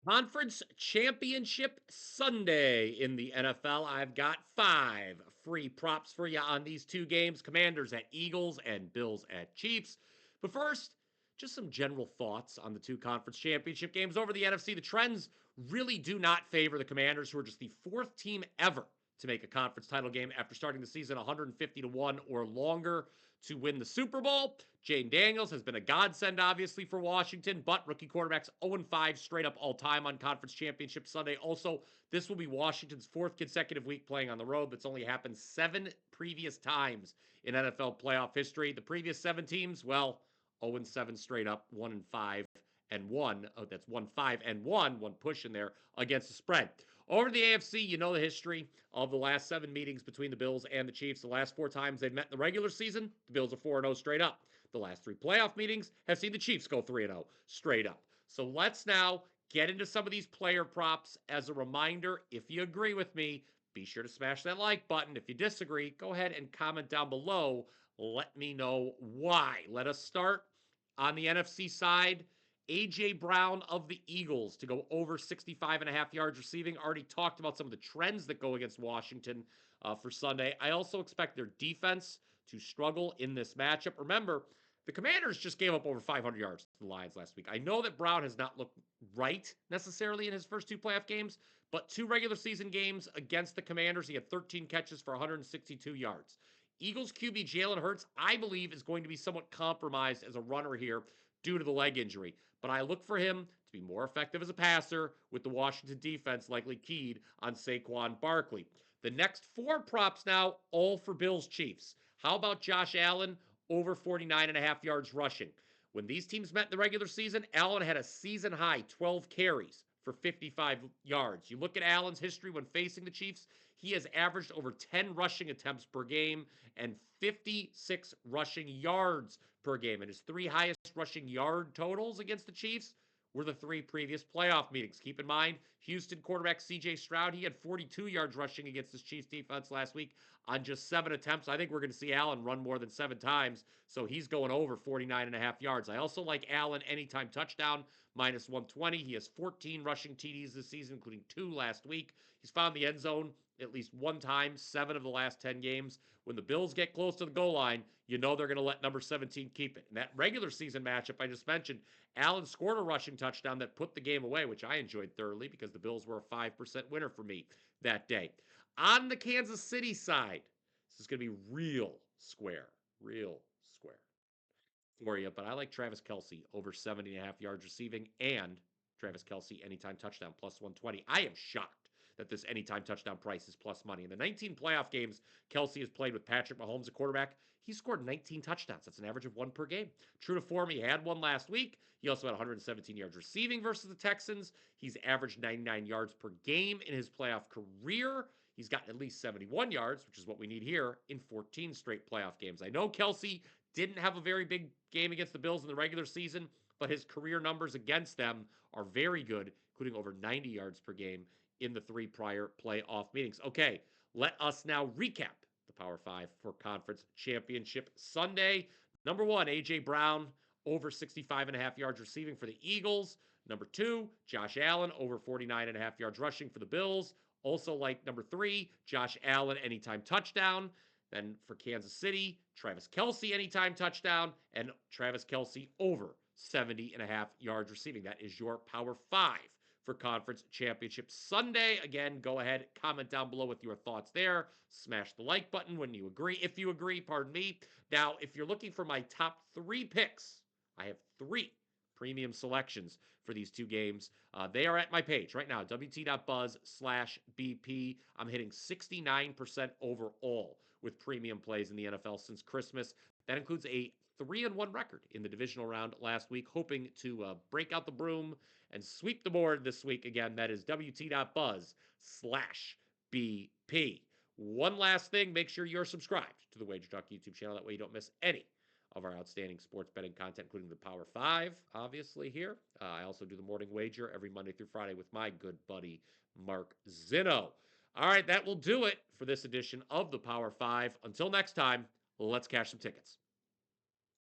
Conference Championship Sunday in the NFL. I've got 5 free props for you on these two games, Commanders at Eagles and Bills at Chiefs. But first, just some general thoughts on the two conference championship games. Over the NFC, the trends really do not favor the Commanders, who are just the 4th team ever to make a conference title game after starting the season 150 to 1 or longer to win the Super Bowl. Jane Daniels has been a godsend, obviously, for Washington, but rookie quarterbacks 0-5 straight up all time on Conference Championship Sunday. Also, this will be Washington's 4th consecutive week playing on the road. That's only happened 7 previous times in NFL playoff history. The previous 7 teams, well, 0-7 straight up, 1-5 and 1. Oh, that's 1-5 and 1 push in there against the spread. Over the AFC, you know the history of the last 7 meetings between the Bills and the Chiefs. The last 4 times they've met in the regular season, the Bills are 4-0 straight up. The last 3 playoff meetings have seen the Chiefs go 3-0 straight up. So let's now get into some of these player props. As a reminder, if you agree with me, be sure to smash that like button. If you disagree, go ahead and comment down below. Let me know why. Let us start on the NFC side. A.J. Brown of the Eagles to go over 65.5 yards receiving. Already talked about some of the trends that go against Washington for Sunday. I also expect their defense to struggle in this matchup. Remember, the Commanders just gave up over 500 yards to the Lions last week. I know that Brown has not looked right necessarily in his first 2 playoff games, but 2 regular season games against the Commanders, he had 13 catches for 162 yards. Eagles QB Jalen Hurts, I believe, is going to be somewhat compromised as a runner here due to the leg injury. But I look for him to be more effective as a passer with the Washington defense likely keyed on Saquon Barkley. The next 4 props now, all for Bills Chiefs. How about Josh Allen over 49.5 yards rushing? When these teams met in the regular season, Allen had a season high 12 carries for 55 yards. You look at Allen's history when facing the Chiefs, he has averaged over 10 rushing attempts per game and 56 rushing yards per game. And his 3 highest rushing yard totals against the Chiefs were the 3 previous playoff meetings. Keep in mind, Houston quarterback C.J. Stroud, he had 42 yards rushing against his Chiefs defense last week on just 7 attempts. I think we're going to see Allen run more than 7 times, so he's going over 49.5 yards. I also like Allen anytime touchdown, minus 120. He has 14 rushing TDs this season, including 2 last week. He's found the end zone at least 1 time, 7 of the last 10 games. When the Bills get close to the goal line, you know they're going to let number 17 keep it. In that regular season matchup I just mentioned, Allen scored a rushing touchdown that put the game away, which I enjoyed thoroughly because the Bills were a 5% winner for me that day. On the Kansas City side, this is going to be real square for you, but I like Travis Kelce over 70.5 yards receiving and Travis Kelce anytime touchdown plus 120. I am shocked that this anytime touchdown price is plus money. In the 19 playoff games Kelce has played with Patrick Mahomes at quarterback, he scored 19 touchdowns. That's an average of 1 per game. True to form, he had 1 last week. He also had 117 yards receiving versus the Texans. He's averaged 99 yards per game in his playoff career. He's gotten at least 71 yards, which is what we need here, in 14 straight playoff games. I know Kelce didn't have a very big game against the Bills in the regular season, but his career numbers against them are very good, including over 90 yards per game in the 3 prior playoff meetings. Okay, let us now recap the Power 5 for Conference Championship Sunday. Number 1, A.J. Brown, over 65.5 yards receiving for the Eagles. Number 2, Josh Allen, over 49.5 yards rushing for the Bills. Also like number 3, Josh Allen, anytime touchdown. Then for Kansas City, Travis Kelce anytime touchdown, and Travis Kelce over 70.5 yards receiving. That is your Power 5 for Conference Championship Sunday. Again, go ahead, comment down below with your thoughts there. Smash the like button when you agree. If you agree, pardon me. Now, if you're looking for my top 3 picks, I have 3 premium selections for these 2 games. They are at my page right now, wt.buzz/BP. I'm hitting 69% overall with premium plays in the NFL since Christmas. That includes a 3-1 record in the divisional round last week, hoping to break out the broom and sweep the board this week. Again, that is wt.buzz/BP. One last thing, make sure you're subscribed to the WagerTalk YouTube channel. That way you don't miss any of our outstanding sports betting content, including the Power 5, obviously, here. I also do the morning wager every Monday through Friday with my good buddy, Mark Zinno. All right, that will do it for this edition of the Power 5. Until next time, let's cash some tickets.